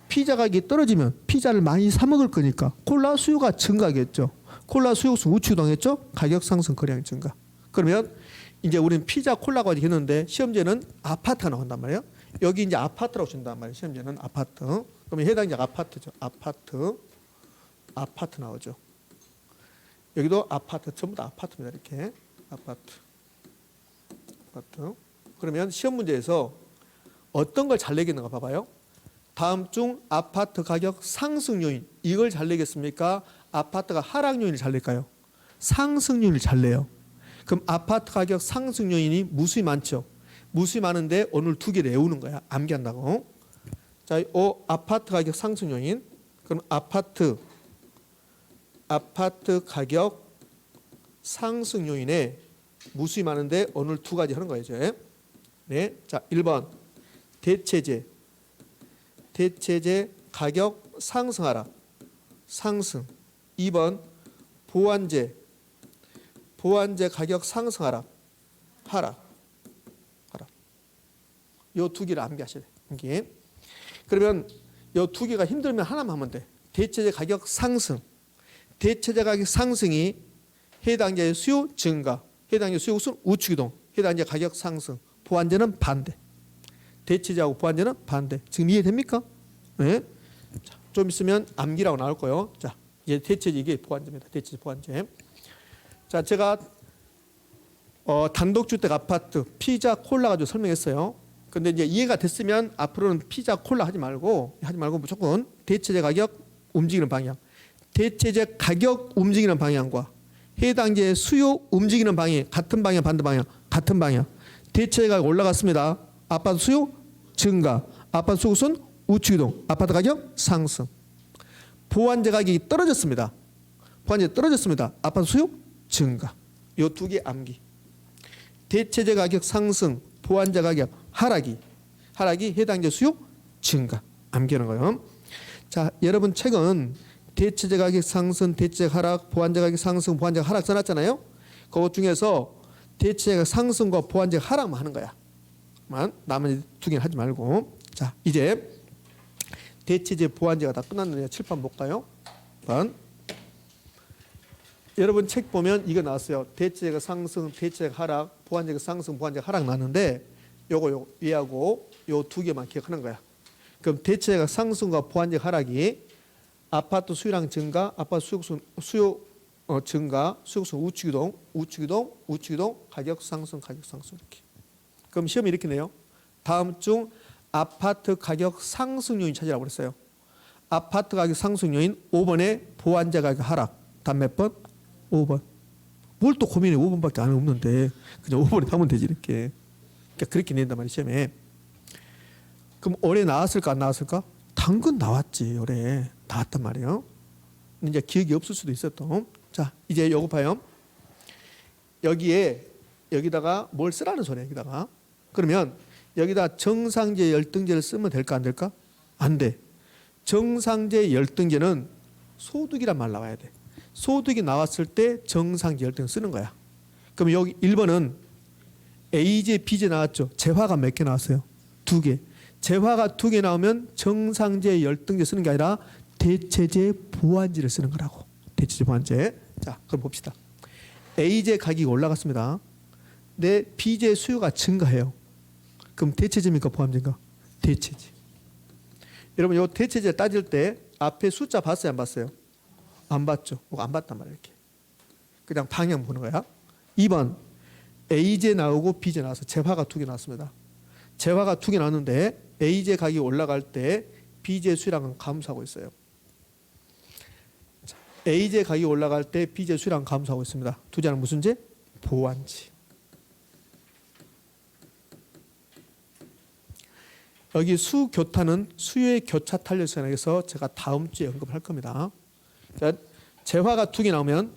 [SPEAKER 1] 피자 가격이 떨어지면 피자를 많이 사 먹을 거니까 콜라 수요가 증가하겠죠. 콜라 수요수 우측 이동했죠. 가격 상승 거래량 증가. 그러면 이제 우리는 피자 콜라 가지고 했는데 시험제는 아파트가 나온단 말이에요. 여기 이제 아파트라고 준단 말이에요. 시험제는 아파트. 그러면 해당자가 아파트죠. 아파트 나오죠. 여기도 아파트, 전부 다 아파트입니다. 이렇게 아파트. 그러면 시험 문제에서 어떤 걸 잘 내겠는가 봐봐요. 다음 중 아파트 가격 상승 요인, 이걸 잘 내겠습니까? 아파트가 하락 요인을 잘 낼까요? 상승 요인을 잘 내요. 그럼 아파트 가격 상승 요인이 무수히 많죠. 무수히 많은데 오늘 두 개를 외우는 거야. 암기한다고. 자, 아파트 가격 상승 요인. 그럼 아파트 가격 상승 요인에 무수히 많은데 오늘 두 가지 하는 거예요. 이제. 네. 자, 1번 대체제 가격 상승하라. 상승. 2번 보완제 가격 상승하라. 하라. 요 두 개를 암기하셔야 돼요. 암기. 그러면 요 두 개가 힘들면 하나만 하면 돼. 대체제 가격 상승. 대체제 가격 상승이 해당자의 수요 증가. 해당자 수요 우측이동. 해당자 가격 상승. 보완제는 반대. 대체제하고 보완제는 반대. 지금 이해됩니까? 네. 자, 좀 있으면 암기라고 나올 거예요. 자, 이제 대체제 이게 보완제입니다. 대체제 보완제. 자, 제가 단독주택 아파트 피자 콜라 가지고 설명했어요. 근데 이제 이해가 됐으면 앞으로는 피자 콜라 하지 말고 무조건 대체제 가격 움직이는 방향. 대체제 가격 움직이는 방향과 해당지의 수요 움직이는 방향 같은 방향 반대 방향 같은 방향. 대체제 가격 올라갔습니다. 아파트 수요 증가. 아파트 수요는 우측 이동. 아파트 가격 상승. 보완제 가격이 떨어졌습니다. 보완제 떨어졌습니다. 아파트 수요 증가. 요 두 개 암기. 대체제 가격 상승, 보완제 가격 하락이 해당제 수요 증가. 암기하는 거예요. 자, 여러분 책은 대체제 가격 상승, 대체제 하락, 보완제 가격 상승, 보완제 하락 써놨잖아요. 그것 중에서 대체제가 상승과 보완제 하락만 하는 거야. 나머지 두 개는 하지 말고. 자, 이제 대체제 보완제가 다 끝났는데 칠판 볼까요? 1번. 여러분 책 보면 이거 나왔어요. 대체제가 상승, 대체제가 하락, 보완제가 상승, 보완제가 하락 나왔는데 요거 이해하고 요 두 개만 기억하는 거야. 그럼 대체제가 상승과 보완제가 하락이 아파트 수요량 증가, 아파트 수요 증가, 수요수 우측이동, 가격 상승 이렇게. 그럼 시험이 이렇게 내요. 다음 중 아파트 가격 상승 요인 찾으라고 그랬어요. 아파트 가격 상승 요인 5번에 보완제 가격 하락. 다음 몇 번? 5번. 뭘 또 고민해. 5번밖에 안 없는데 그냥 5번에 하면 되지 이렇게. 그러니까 그렇게 낸단 말이에요 시험에. 그럼 올해 나왔을까 안 나왔을까? 당근 나왔지. 올해 나왔단 말이에요. 근데 이제 기억이 없을 수도 있어요 또. 자, 이제 요거 봐요. 여기다가 뭘 쓰라는 소리야. 여기다가. 그러면 여기다 정상제 열등제를 쓰면 될까 안 될까? 안 돼. 정상제 열등제는 소득이란 말 나와야 돼. 소득이 나왔을 때 정상제 열등제 쓰는 거야. 그럼 여기 1번은 A제, B제 나왔죠. 재화가 몇 개 나왔어요? 2개. 재화가 2개 나오면 정상제 열등제 쓰는 게 아니라 대체제 보완제를 쓰는 거라고. 대체제 보완제. 자, 그럼 봅시다. A제 가격이 올라갔습니다. 내 B제 수요가 증가해요. 그럼 대체제입니까 보완제인가? 대체제. 여러분 이 대체제 따질 때 앞에 숫자 봤어요 안 봤어요? 안 봤죠. 안 봤단 말이에요. 이렇게. 그냥 방향 보는 거야. 2번 A제 나오고 B제 나와서 재화가 2개 나왔습니다. 재화가 2개 나왔는데 A제 가격이 올라갈 때 B제 수량은 감소하고 있어요. A제 가격이 올라갈 때 B제 수량 감소하고 있습니다. 두 자는 무슨 제? 보완제. 여기 수교타는 수요의 교차 탄력성에서 제가 다음 주에 언급할 겁니다. 그러니까 재화가 2개 나오면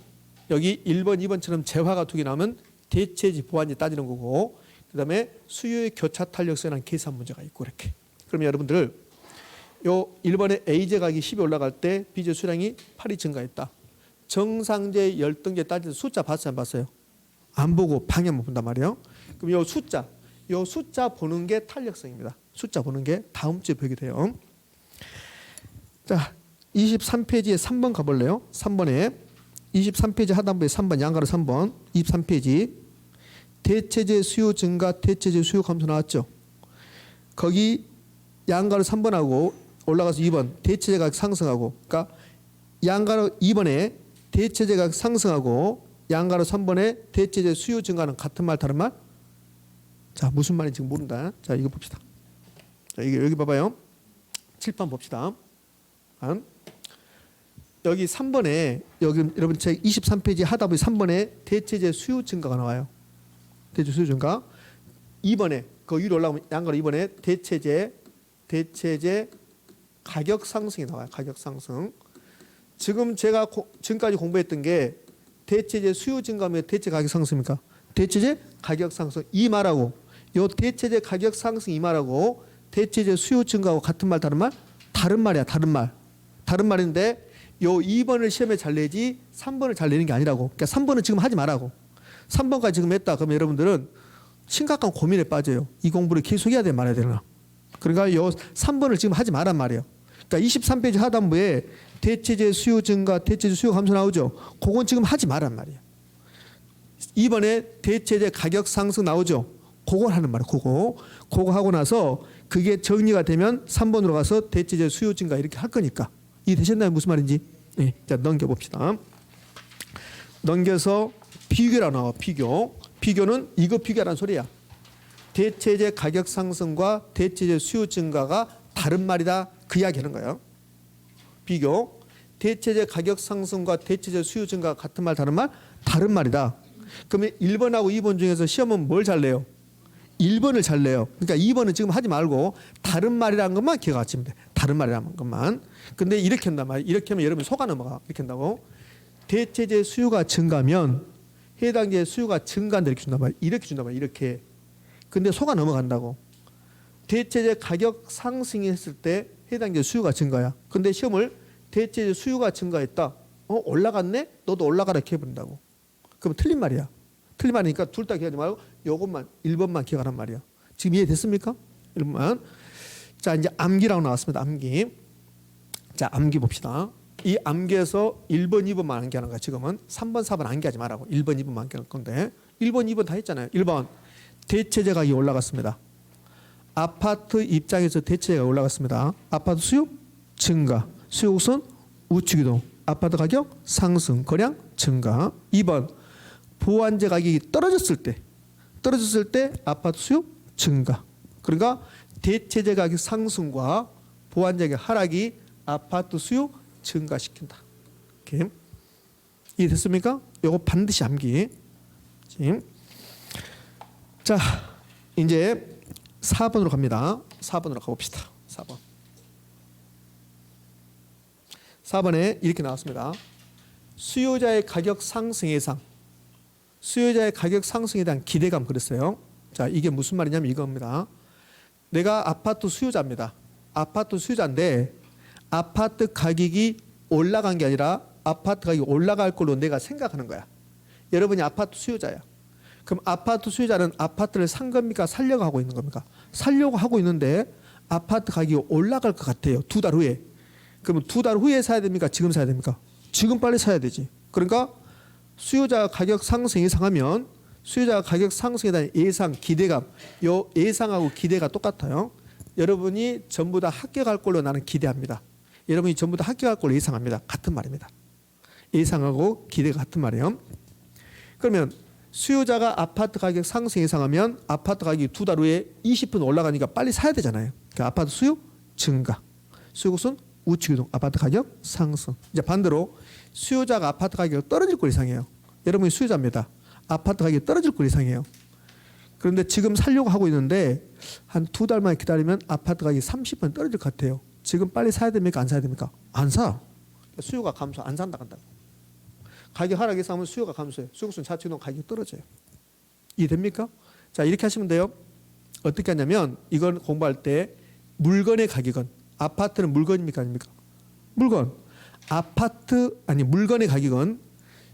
[SPEAKER 1] 여기 1번, 2번처럼 재화가 2개 나오면 대체제 보완제 따지는 거고 그다음에 수요의 교차 탄력성이라는 계산 문제가 있고 이렇게. 그러면 여러분들 요 1번에 A제 가격이 10이 올라갈 때 B제 수량이 8이 증가했다. 정상제 열등제 따질 때 숫자 봤어요 안 봤어요? 안 보고 방향만 본단 말이에요. 그럼 요 숫자 보는 게 탄력성입니다. 숫자 보는 게 다음 주에 배우게 돼요. 자, 23페이지에 3번 가볼래요? 3번에 23페이지 하단부에 3번 양가로 3번 23페이지 대체제 수요 증가 대체제 수요 감소 나왔죠. 거기 양가로 3번하고 올라가서 2번 대체제가 상승하고 그러니까 양가로 2번에 대체재 가격 상승하고 양가로 3번에 대체재 수요 증가는 같은 말 다른 말? 자, 무슨 말인지 지금 모른다. 자, 이거 봅시다. 자, 이게 여기 봐봐요. 칠판 봅시다. 여기 3번에 여기 여러분 책 23페이지 하다 보니 3번에 대체재 수요 증가가 나와요. 대체 수요 증가. 2번에 그 위로 올라오면 양가로 2번에 대체재 가격 상승이 나와요. 가격 상승. 지금 제가 지금까지 공부했던 게 대체재 수요 증가면 대체 가격 상승입니까? 대체재 가격 상승 이 말하고 요 대체재 가격 상승 이 말하고 대체재 수요 증가하고 같은 말 다른 말? 다른 말이야. 다른 말. 다른 말인데 요 2번을 시험에 잘 내지 3번을 잘 내는 게 아니라고. 그러니까 3번은 지금 하지 말라고. 3번까지 지금 했다. 그러면 여러분들은 심각한 고민에 빠져요. 이 공부를 계속해야 돼 말아야 되나. 그러니까 요 3번을 지금 하지 말란 말이에요. 그러니까 23페이지 하단부에 대체재 수요 증가, 대체재 수요 감소 나오죠. 그건 지금 하지 말란 말이에요. 2번에 대체재 가격 상승 나오죠. 그걸 하는 말이에요. 그거 하고 나서 그게 정리가 되면 3번으로 가서 대체재 수요 증가 이렇게 할 거니까. 이해되셨나요? 무슨 말인지? 네. 자, 넘겨봅시다. 넘겨서 비교라 나와. 비교는 이거 비교라는 소리야. 대체재 가격 상승과 대체재 수요 증가가 다른 말이다. 그 이야기 하는 거예요. 비교. 대체재 가격 상승과 대체재 수요 증가가 같은 말 다른 말? 다른 말이다. 그러면 1번하고 2번 중에서 시험은 뭘 잘 내요? 1번을 잘 내요. 그러니까 2번은 지금 하지 말고 다른 말이라는 것만 기억하시면 돼. 다른 말이라는 것만. 근데 이렇게 한단 말이야. 이렇게 하면 여러분 속아 넘어가. 이렇게 한다고. 대체재 수요가 증가하면 해당재 수요가 증가한다 이렇게 준단 말이야. 이렇게 준단 말이야. 이렇게. 근데 속아 넘어간다고. 대체재 가격 상승이 했을 때 해당재 수요가 증가야. 근데 시험을 대체재 수요가 증가했다. 올라갔네? 너도 올라가라 이렇게 해버린다고. 그럼 틀린 말이야. 틀린 말이니까 둘 다 기억하지 말고 요것만 1번만 기억하란 말이야. 지금 이해됐습니까? 1번만. 자, 이제 암기라고 나왔습니다. 암기. 자, 암기 봅시다. 이 암기에서 1번, 2번만 암기하는 거야. 지금은 3번, 4번 암기하지 말라고. 1번, 2번만 암기할 건데 1번, 2번 다 했잖아요. 1번 대체재 가격이 올라갔습니다. 아파트 입장에서 대체재가 올라갔습니다. 아파트 수요 증가, 수요 우선 우측 이동, 아파트 가격 상승, 거량 증가. 2번 보완재 가격이 떨어졌을 때 아파트 수요 증가. 그러니까 대체재 가격 상승과 보완재 가격 하락이 아파트 수요 증가시킨다. 이렇게 이해됐습니까? 이거 반드시 암기. 자, 이제 4번으로 갑니다. 4번으로 가봅시다. 4번에 이렇게 나왔습니다. 수요자의 가격 상승 예상. 수요자의 가격 상승에 대한 기대감 그랬어요. 자, 이게 무슨 말이냐면 이겁니다. 내가 아파트 수요자입니다. 아파트 수요자인데 아파트 가격이 올라간 게 아니라 아파트 가격이 올라갈 걸로 내가 생각하는 거야. 여러분이 아파트 수요자야. 그럼 아파트 수요자는 아파트를 산 겁니까? 살려고 하고 있는 겁니까? 살려고 하고 있는데 아파트 가격이 올라갈 것 같아요. 2달 후에. 그러면 2달 후에 사야 됩니까? 지금 사야 됩니까? 지금 빨리 사야 되지. 그러니까 수요자 가격 상승 예상하면 수요자 가격 상승에 대한 예상, 기대감, 요 예상하고 기대가 똑같아요. 여러분이 전부 다 합격할 걸로 나는 기대합니다. 여러분이 전부 다 합격할 걸로 예상합니다. 같은 말입니다. 예상하고 기대가 같은 말이에요. 그러면 수요자가 아파트 가격 상승 예상하면 아파트 가격이 2달 후에 20% 올라가니까 빨리 사야 되잖아요. 그러니까 아파트 수요 증가, 수요 우선 우측 이동, 아파트 가격 상승. 이제 반대로 수요자가 아파트 가격이 떨어질 걸 예상해요. 여러분이 수요자입니다. 아파트 가격이 떨어질 걸 예상해요. 그런데 지금 살려고 하고 있는데 한 2달만 기다리면 아파트 가격이 30% 떨어질 것 같아요. 지금 빨리 사야 됩니까? 안 사야 됩니까? 안 사. 수요가 감소, 안 산다 간다. 가격 하락 예상하면 수요가 감소해요. 수요수는 자체 이동 가격이 떨어져요. 이해됩니까? 자, 이렇게 하시면 돼요. 어떻게 하냐면 이건 공부할 때 물건의 가격은 아파트는 물건입니까? 아닙니까? 물건. 물건의 가격은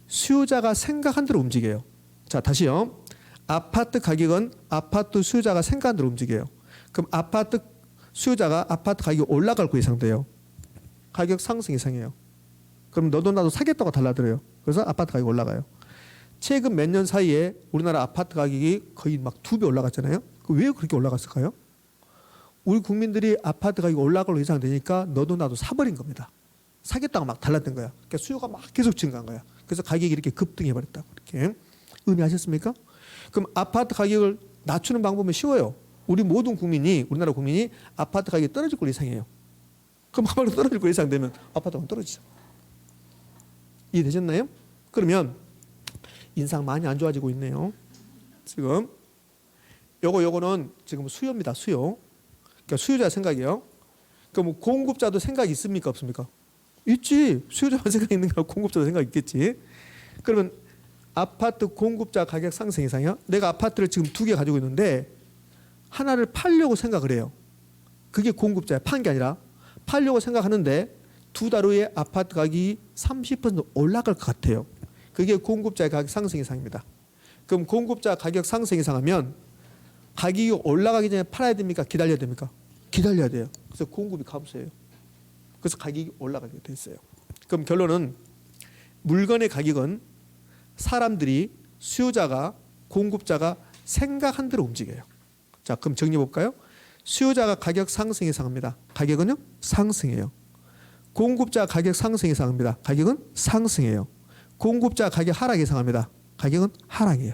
[SPEAKER 1] 수요자가 생각한 대로 움직여요. 자, 다시요. 아파트 가격은 아파트 수요자가 생각한 대로 움직여요. 그럼 아파트 수요자가 아파트 가격이 올라갈 거 예상돼요. 가격 상승 예상해요. 그럼 너도 나도 사겠다고 달라들어요. 그래서 아파트 가격이 올라가요. 최근 몇 년 사이에 우리나라 아파트 가격이 거의 막 2배 올라갔잖아요. 왜 그렇게 올라갔을까요? 우리 국민들이 아파트 가격이 올라갈 걸로 예상되니까 너도 나도 사버린 겁니다. 사겠다고 막 달랐던 거야. 그러니까 수요가 막 계속 증가한 거야. 그래서 가격이 이렇게 급등해 버렸다고. 이렇게 의미하셨습니까? 그럼 아파트 가격을 낮추는 방법은 쉬워요. 우리 모든 국민이, 우리나라 국민이 아파트 가격이 떨어질 걸 예상해요. 그럼 아파트 떨어질 걸 예상되면 아파트가 떨어지죠. 이해되셨나요? 그러면 인상 많이 안 좋아지고 있네요. 지금 요거는 지금 수요입니다. 수요. 그러니까 수요자 생각이에요. 그럼 공급자도 생각이 있습니까? 없습니까? 있지. 수요자만 생각이 있는 거야. 공급자도 생각이 있겠지. 그러면 아파트 공급자 가격 상승 이상이요. 내가 아파트를 지금 2개 가지고 있는데 하나를 팔려고 생각을 해요. 그게 공급자야. 판 게 아니라 팔려고 생각하는데 2달 후에 아파트 가격이 30% 올라갈 것 같아요. 그게 공급자의 가격 상승 이상입니다. 그럼 공급자 가격 상승 이상하면 가격이 올라가기 전에 팔아야 됩니까? 기다려야 됩니까? 기다려야 돼요. 그래서 공급이 감소해요. 그래서 가격이 올라가게 돼 있어요. 그럼 결론은 물건의 가격은 사람들이 수요자가 공급자가 생각한 대로 움직여요. 자, 그럼 정리해 볼까요? 수요자가 가격 상승 예상합니다. 가격은요? 상승해요. 공급자 가격 상승 예상합니다. 가격은 상승해요. 공급자 가격 하락 예상합니다. 가격은 하락이에요.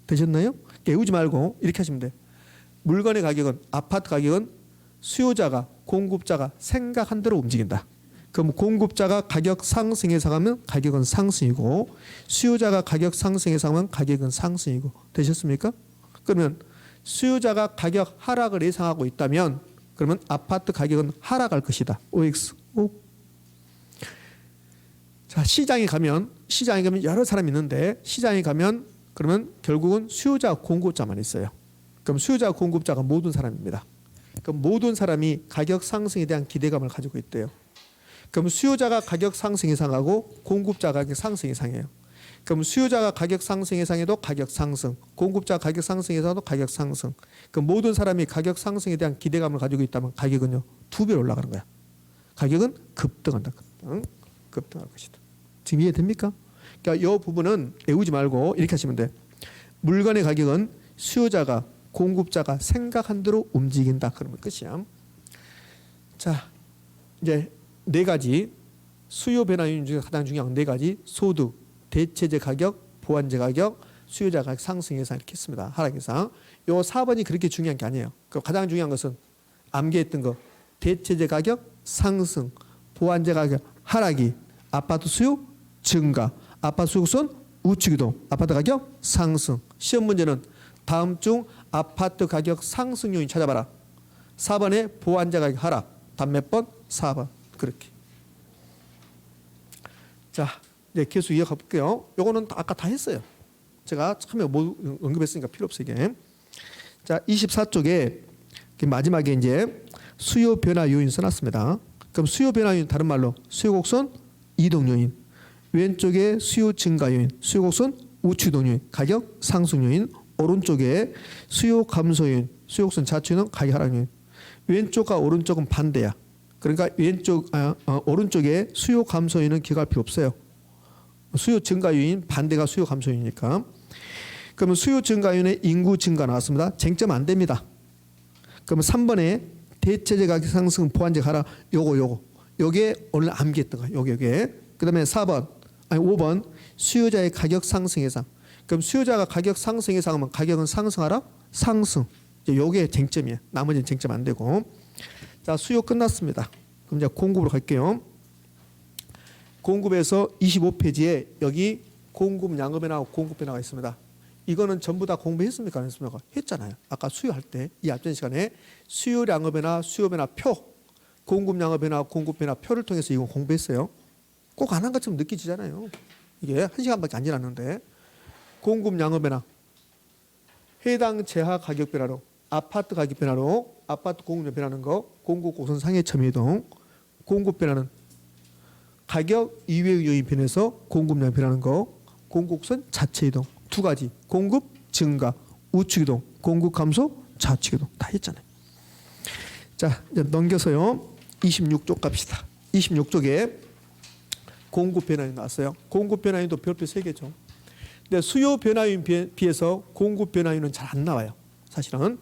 [SPEAKER 1] 되셨나요? 깨우지 말고 이렇게 하시면 돼요. 물건의 가격은, 아파트 가격은 수요자가 공급자가 생각한 대로 움직인다. 그럼 공급자가 가격 상승 예상하면 가격은 상승이고 수요자가 가격 상승 예상하면 가격은 상승이고. 되셨습니까? 그러면 수요자가 가격 하락을 예상하고 있다면 그러면 아파트 가격은 하락할 것이다. OX. O. 자, 시장에 가면 여러 사람이 있는데 시장에 가면 그러면 결국은 수요자 공급자만 있어요. 그럼 수요자 공급자가 모든 사람입니다. 그럼 모든 사람이 가격 상승에 대한 기대감을 가지고 있대요. 그럼 수요자가 가격 상승 예상하고 공급자 가격 상승 예상해요. 그럼 수요자가 가격 상승 예상해도 가격 상승, 공급자 가격 상승 예상해도 가격 상승. 그럼 모든 사람이 가격 상승에 대한 기대감을 가지고 있다면 가격은요 2배 올라가는 거야. 가격은 급등한다. 급등할 것이다. 지금 이해됩니까? 그러니까 이 부분은 외우지 말고 이렇게 하시면 돼. 물건의 가격은 수요자가 공급자가 생각한 대로 움직인다. 그러면 끝이야. 자, 이제 4가지 수요 변화 요인 중에 가장 중요한 4가지 소득, 대체재 가격, 보완재 가격, 수요자 가격 상승 예상 이렇게 했습니다. 하락 예상. 요 4번이 그렇게 중요한 게 아니에요. 가장 중요한 것은 암기했던 거 대체재 가격 상승, 보완재 가격 하락이 아파트 수요 증가, 아파트 수요선 우측 이동, 아파트 가격 상승. 시험 문제는 다음 중 아파트 가격 상승 요인 찾아봐라. 4번에 보완재 가격 하락. 답 몇 번? 4번. 그렇게. 자, 이제 계속 이어가 볼게요. 요거는 아까 다 했어요. 제가 처음에 뭐 언급했으니까 필요 없어요, 이게. 자, 24쪽에 마지막에 이제 수요 변화 요인 써놨습니다. 그럼 수요 변화 요인 다른 말로 수요 곡선 이동 요인, 왼쪽에 수요 증가 요인, 수요 곡선 우측 이동 요인, 가격 상승 요인, 오른쪽에 수요 감소 요인, 수요 곡선 좌측 이동, 가격 하락 요인. 왼쪽과 오른쪽은 반대야. 그러니까 오른쪽에 수요 감소 요인은 기억할 필요 없어요. 수요 증가 요인 반대가 수요 감소 요인이니까. 그러면 수요 증가 요인의 인구 증가 나왔습니다. 쟁점 안 됩니다. 그러면 3번에 대체재 가격 상승 보완재 하락 요게 오늘 암기했던 거예요. 요게. 그다음에 5번 수요자의 가격 상승 예상. 그럼 수요자가 가격 상승 예상하면 가격은 상승하라? 상승. 요게 쟁점이에요. 나머지는 쟁점 안 되고. 자, 수요 끝났습니다. 그럼 이제 공급으로 갈게요. 공급에서 25페이지에 여기 공급 양업 변화하고 공급 변화가 있습니다. 이거는 전부 다 공부했습니까? 안 했습니까? 했잖아요. 아까 수요할 때 이 앞전 시간에 수요 양업 변화, 수요 변화 표, 공급 양업 변화, 공급 변화 표를 통해서 이거 공부했어요. 꼭 안 한 것처럼 느껴지잖아요. 이게 1시간밖에 안 지났는데 공급 양업 변화 해당 재하 가격 변화로 아파트 가격 변화로 아파트 공급량 변하는 거, 공급 곡선 상해 첨예 이동, 공급 변화는 가격 이외의 요인 변해서 공급량 변하는 거, 공급 곡선 자체 이동 2가지, 공급 증가, 우측 이동, 공급 감소, 좌측 이동 다 했잖아요. 자, 이제 넘겨서요 26쪽 갑시다. 26쪽에 공급 변화인 나왔어요. 공급 변화인도 별표 3개죠. 근데 수요 변화인 비해서 공급 변화인은 잘 안 나와요. 사실은.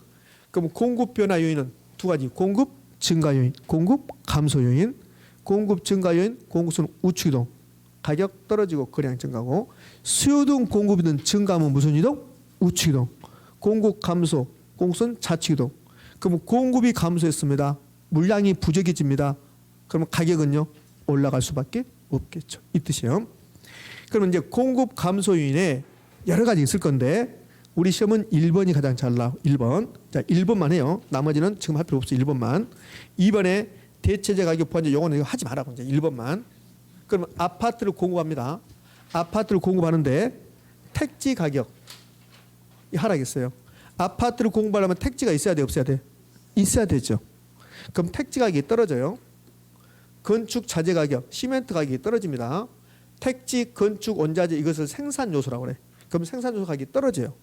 [SPEAKER 1] 그럼 공급 변화 요인은 2가지. 공급 증가 요인, 공급 감소 요인. 공급 증가 요인 공급선 우측 이동. 가격 떨어지고 거래량 증가고 수요 등 공급이 든 증가하면 무슨 이동? 우측 이동. 공급 감소 공급선 좌측 이동. 그럼 공급이 감소했습니다. 물량이 부족해집니다. 그러면 가격은요 올라갈 수밖에 없겠죠. 이 뜻이에요. 그러면 이제 공급 감소 요인에 여러 가지 있을 건데 우리 시험은 1번이 가장 잘 나와. 1번. 자, 1번만 해요. 나머지는 지금 할 필요 없어. 1번만. 2번에 대체재 가격 보완제 요거는 하지 말라고 이제 1번만. 그러면 아파트를 공급합니다. 아파트를 공급하는데 택지 가격 하락했어요. 아파트를 공급하려면 택지가 있어야 돼, 없어야 돼? 있어야 되죠. 그럼 택지 가격이 떨어져요. 건축 자재 가격, 시멘트 가격이 떨어집니다. 택지, 건축, 원자재 이것을 생산 요소라고 그래. 그럼 생산 요소 가격이 떨어져요.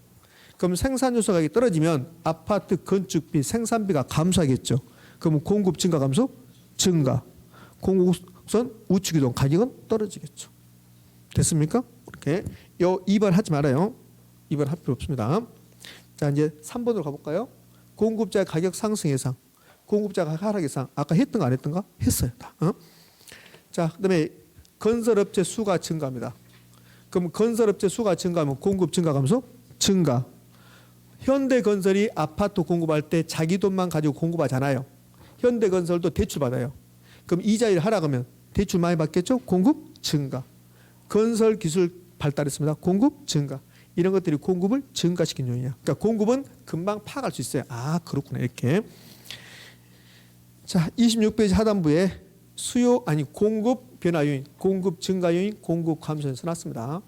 [SPEAKER 1] 그럼 생산 요소 가격이 떨어지면 아파트 건축비, 생산비가 감소하겠죠. 그럼 공급 증가 감소? 증가. 공급선 우측 이동 가격은 떨어지겠죠. 됐습니까? 이렇게 요 2번 하지 말아요. 2번 할 필요 없습니다. 자, 이제 3번으로 가볼까요? 공급자 가격 상승 예상. 공급자 가격 하락 예상. 아까 했던가 안 했던가? 했어요. 다. 자, 그다음에 건설업체 수가 증가합니다. 그럼 건설업체 수가 증가하면 공급 증가 감소? 증가. 현대건설이 아파트 공급할 때 자기 돈만 가지고 공급하잖아요. 현대건설도 대출 받아요. 그럼 이자율 하락하면 대출 많이 받겠죠? 공급 증가. 건설 기술 발달했습니다. 공급 증가. 이런 것들이 공급을 증가시킨 요인이야. 그러니까 공급은 금방 파악할 수 있어요. 아, 그렇구나. 이렇게. 자, 26페이지 하단부에 수요 아니 공급 변화 요인, 공급 증가 요인, 공급 감소 요인 써놨습니다.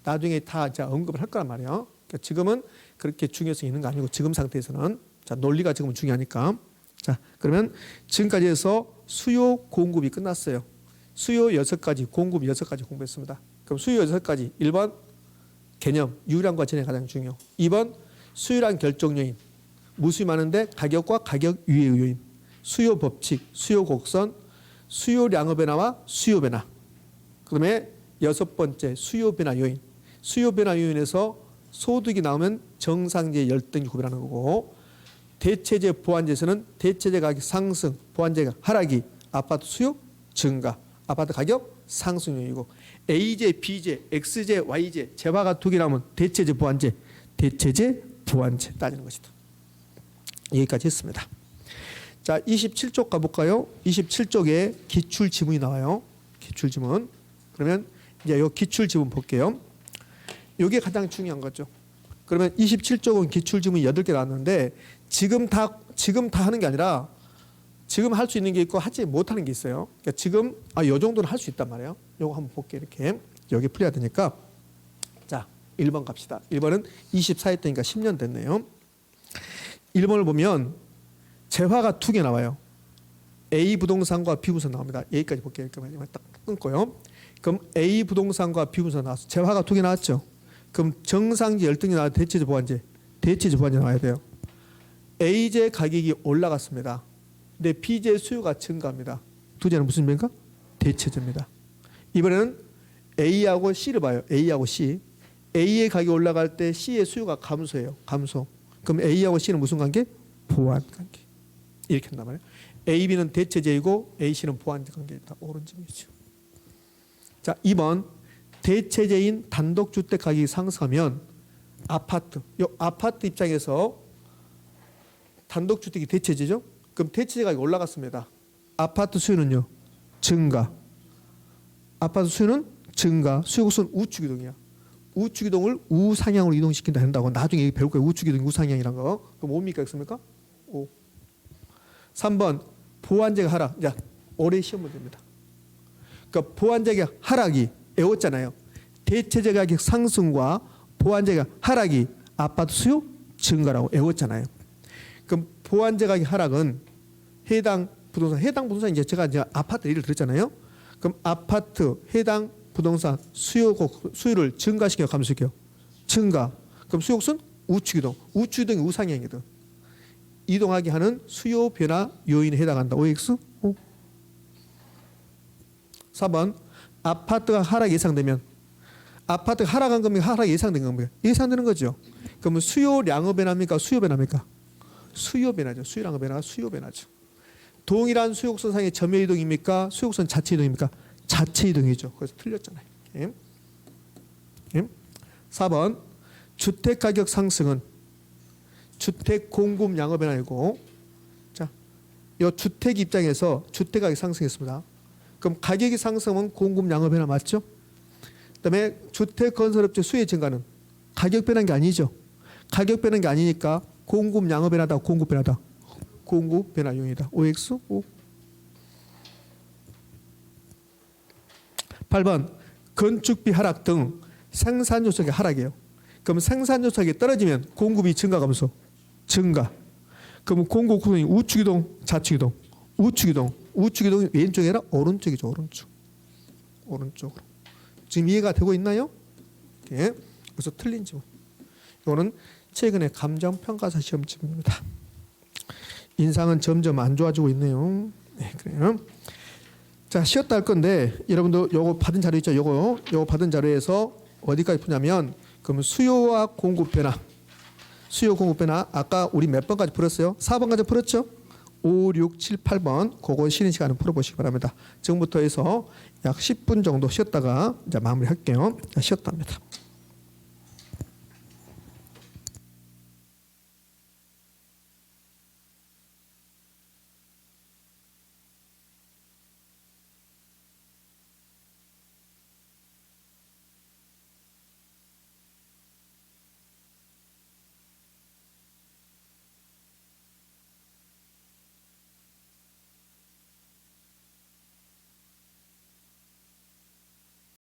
[SPEAKER 1] 나중에 다 이제 언급을 할 거란 말이에요. 그러니까 지금은 그렇게 중요성이 있는 거 아니고 지금 상태에서는 자, 논리가 지금은 중요하니까. 자, 그러면 지금까지 해서 수요 공급이 끝났어요. 수요 6가지, 공급 6가지 공부했습니다. 그럼 수요 6가지. 1번 개념, 유율량과 전에 가장 중요. 2번 수요량 결정 요인. 무수히 많은데 가격과 가격 유예 요인. 수요 법칙, 수요 곡선, 수요 량의 변화와 수요 변화. 그다음에 6번째 수요 변화 요인. 수요 변화 요인에서 소득이 나오면 정상재 열등이 구별하는 거고 대체재 보완재에서는 대체재 가격 상승, 보완재가 하락이 아파트 수요 증가, 아파트 가격 상승 요인이고 A재, B재, X재, Y재 재화가 두 개 나오면 대체재 보완재, 대체재 보완재 따지는 것이다. 여기까지 했습니다. 자, 27쪽 가볼까요? 27쪽에 기출 지문이 나와요. 기출 지문. 그러면 이제 요 기출 지문 볼게요. 이게 가장 중요한 거죠. 그러면 27쪽은 기출 지문이 8개 나왔는데 지금 다 하는 게 아니라 지금 할 수 있는 게 있고 하지 못하는 게 있어요. 그러니까 지금 요 정도는 할 수 있단 말이에요. 요거 한번 볼게요. 이렇게 여기 풀어야 되니까. 자, 1번 갑시다. 1번은 24회 때니까 10년 됐네요. 1번을 보면 재화가 2개 나와요. A 부동산과 B 부동산 나옵니다. 여기까지 볼게요. 이렇게 딱 끊고요. 그럼 A 부동산과 B 부동산 나왔어. 재화가 2개 나왔죠. 그럼 정상재 열등이 나와 대체재 보완재, 대체재 보완재 나와야 돼요. A재 가격이 올라갔습니다. 근데 B재 수요가 증가합니다. 두 재는 무슨 의미입니까? 대체재입니다. 이번에는 A하고 C를 봐요. A하고 C. A의 가격이 올라갈 때 C의 수요가 감소해요. 감소. 그럼 A하고 C는 무슨 관계? 보완 관계. 이렇게 한단 말이에요. A, B는 대체재이고 A, C는 보완재 관계이다. 옳은 점이죠. 자, 2번 대체재인 단독주택 가격이 상승하면 아파트. 이 아파트 입장에서 단독주택이 대체재죠. 그럼 대체재 가격이 올라갔습니다. 아파트 수요는요 증가. 아파트 수요는 증가. 수요국선 우측 이동이야. 우측 이동을 우상향으로 이동시킨다 한다고 나중에 배울 거예요. 우측 이동 우상향이란 거. 그럼 뭡니까? 있습니까? 5. 3번 보완재가 하락. 자, 올해 시험 문제입니다. 그러니까 보완재가 하락이 외웠잖아요. 대체재 가격 상승과 보완재 가격 하락이 아파트 수요 증가라고 외웠잖아요. 그럼 보완재 가격 하락은 해당 부동산 이제 제가 이제 아파트 예를 들었잖아요. 그럼 아파트 해당 부동산 수요를 증가시켜 감소시켜 증가. 그럼 수요국선 우측 이동. 우측 이동이 우상향이거든. 이동하게 하는 수요 변화 요인에 해당한다. OX? 4번 아파트가 하락 예상되면 아파트가 하락한 겁니까? 하락 예상된 겁니까? 예상되는 거죠. 그러면 수요량의 변화입니까? 수요 변화입니까? 수요 변화죠. 수요량의 변화가 수요 변화죠. 동일한 수용선상의 점의 이동입니까? 수용선 자체 이동입니까? 자체 이동이죠. 그래서 틀렸잖아요. 예. 예. 4번 주택 가격 상승은 주택 공급 양의 변화이고, 자, 이 주택 입장에서 주택 가격 상승했습니다. 그럼 가격이 상승은 공급 양의 변화 맞죠? 그다음에 주택 건설업체 수요 증가는 가격 변한 게 아니죠. 가격 변한 게 아니니까 공급 양의 변화다, 공급 변화다. 공급 변화용이다. OX 5. 8번 건축비 하락 등 생산 요소의 하락이에요. 그럼 생산 요소가 떨어지면 공급이 증가하면서 증가. 그럼 공급 구성이 우측 이동, 좌측 이동, 우측 이동. 우측 이동이 왼쪽이 아니라 오른쪽이죠. 오른쪽. 오른쪽으로. 지금 이해가 되고 있나요? 예. 그래서 틀린 지문. 이거는 최근에 감정평가사 시험 지문입니다. 인상은 점점 안 좋아지고 있네요. 네, 그래요. 자, 쉬었다 할 건데 여러분도 요거 받은 자료 있죠? 요거 받은 자료에서 어디까지 푸냐면, 그럼 수요와 공급 변화. 수요 공급 변화 아까 우리 몇 번까지 풀었어요? 4번까지 풀었죠? 5, 6, 7, 8번 그거 쉬는 시간에 풀어보시기 바랍니다. 지금부터 해서 약 10분 정도 쉬었다가 이제 마무리할게요. 자, 쉬었답니다.